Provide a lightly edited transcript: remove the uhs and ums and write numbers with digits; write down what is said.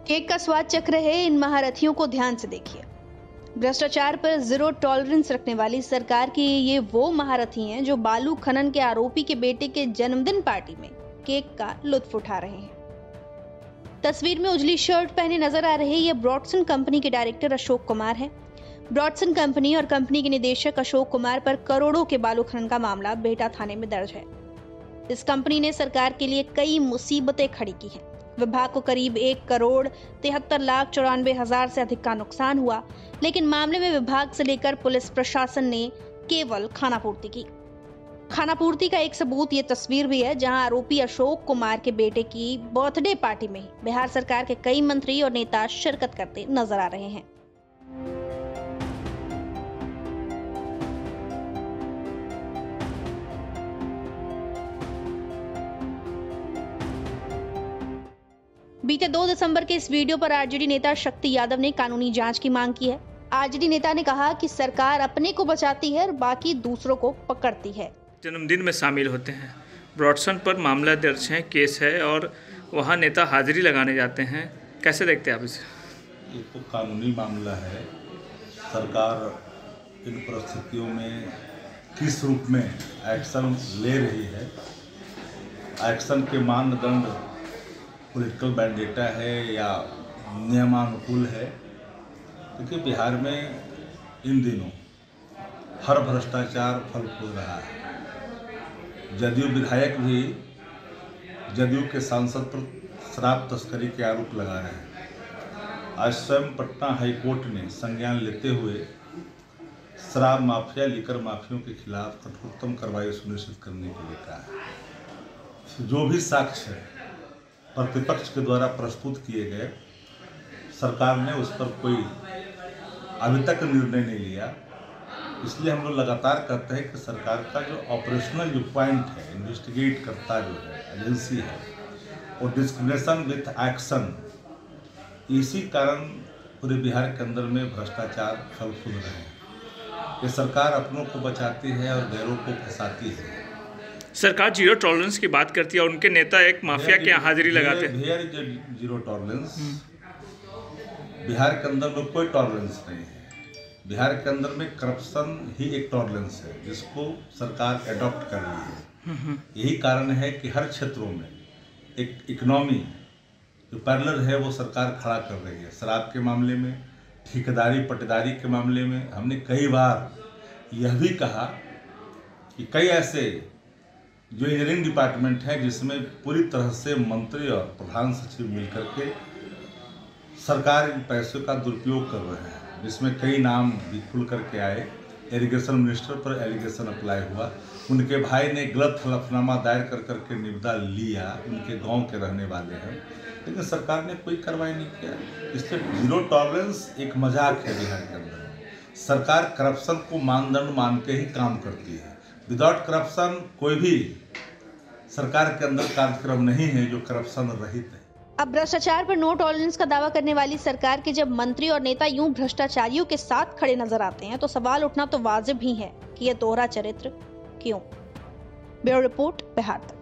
Cake का स्वाद चख रहे इन महारथियों को ध्यान से देखिए। भ्रष्टाचार पर जीरो टॉलरेंस रखने वाली सरकार की ये वो महारथी हैं जो बालू खनन के आरोपी के बेटे के जन्मदिन पार्टी में केक का लुत्फ उठा रहे हैं। तस्वीर में उजली शर्ट पहने नजर आ रहे ये ब्रॉडसन कंपनी के डायरेक्टर अशोक कुमार हैं। ब्रॉडसन कंपनी और कंपनी के निदेशक अशोक कुमार पर करोड़ों के बालू खनन का मामला बेहटा थाने में दर्ज है। इस कंपनी ने सरकार के लिए कई मुसीबतें खड़ी की हैं। विभाग को करीब 1,73,94,000 से अधिक का नुकसान हुआ, लेकिन मामले में विभाग से लेकर पुलिस प्रशासन ने केवल खानापूर्ति की। खानापूर्ति का एक सबूत ये तस्वीर भी है, जहां आरोपी अशोक कुमार के बेटे की बर्थडे पार्टी में बिहार सरकार के कई मंत्री और नेता शिरकत करते नजर आ रहे हैं। बीते 2 दिसंबर के इस वीडियो पर आरजेडी नेता शक्ति यादव ने कानूनी जांच की मांग की है। आरजेडी नेता ने कहा कि सरकार अपने को बचाती है और बाकी दूसरों को पकड़ती है। जन्मदिन में शामिल होते हैं, ब्रॉडसन पर मामला दर्ज है, केस है और वहां नेता हाजिरी लगाने जाते हैं। कैसे देखते हैं आप इसे? ये तो कानूनी मामला है। सरकार इन परिस्थितियों में किस रूप में एक्शन ले रही है, एक्शन के मानदंड पॉलिटिकल वेंडेटा है या नियमानुकूल है। देखिए, बिहार में इन दिनों हर भ्रष्टाचार फल फूल रहा है। जदयू विधायक भी जदयू के सांसद पर शराब तस्करी के आरोप लगा रहे हैं। आज स्वयं पटना हाईकोर्ट ने संज्ञान लेते हुए शराब माफिया, लीकर माफियों के खिलाफ कठोरतम कार्रवाई सुनिश्चित करने के लिए कहा है। जो भी साक्ष्य प्रतिपक्ष के द्वारा प्रस्तुत किए गए, सरकार ने उस पर कोई अभी तक निर्णय नहीं लिया। इसलिए हम लोग लगातार कहते हैं कि सरकार का जो ऑपरेशनल जो पॉइंट है, इन्वेस्टिगेट करता जो है एजेंसी है, और डिस्क्रिमिनेशन विथ एक्शन, इसी कारण पूरे बिहार के अंदर में भ्रष्टाचार फल फूल रहे हैं। ये सरकार अपनों को बचाती है और गैरों को फंसाती है। सरकार जीरो टॉलरेंस की बात करती है और उनके नेता एक माफिया के यहाँ हाजिरी लगाते हैं। जीरो टॉलरेंस बिहार के अंदर में कोई टॉलरेंस नहीं है। बिहार के अंदर में करप्शन ही एक टॉलरेंस है, जिसको सरकार एडॉप्ट कर रही है। यही कारण है कि हर क्षेत्रों में एक इकोनॉमी जो पैरेलल है वो सरकार खड़ा कर रही है। शराब के मामले में, ठेकेदारी पट्टेदारी के मामले में हमने कई बार यह भी कहा कि कई ऐसे जो इंजीनियरिंग डिपार्टमेंट है जिसमें पूरी तरह से मंत्री और प्रधान सचिव मिलकर के सरकार इन पैसों का दुरुपयोग कर रहे हैं, जिसमें कई नाम भी खुल करके आए। इरिगेशन मिनिस्टर पर एलिगेशन अप्लाई हुआ, उनके भाई ने गलत हलफनामा दायर कर करके निविदा लिया, उनके गांव के रहने वाले हैं, लेकिन सरकार ने कोई कार्रवाई नहीं किया। इसलिए जीरो टॉलरेंस एक मजाक है बिहार के अंदर। सरकार करप्शन को मानदंड मान के ही काम करती है। विदाउट करप्शन कोई भी सरकार के अंदर कार्यक्रम नहीं है जो करप्शन रहित है। अब भ्रष्टाचार पर नो टॉलरेंस का दावा करने वाली सरकार के जब मंत्री और नेता यूं भ्रष्टाचारियों के साथ खड़े नजर आते हैं, तो सवाल उठना तो वाजिब ही है कि यह दोहरा चरित्र क्यों। ब्यूरो रिपोर्ट, बिहार तक।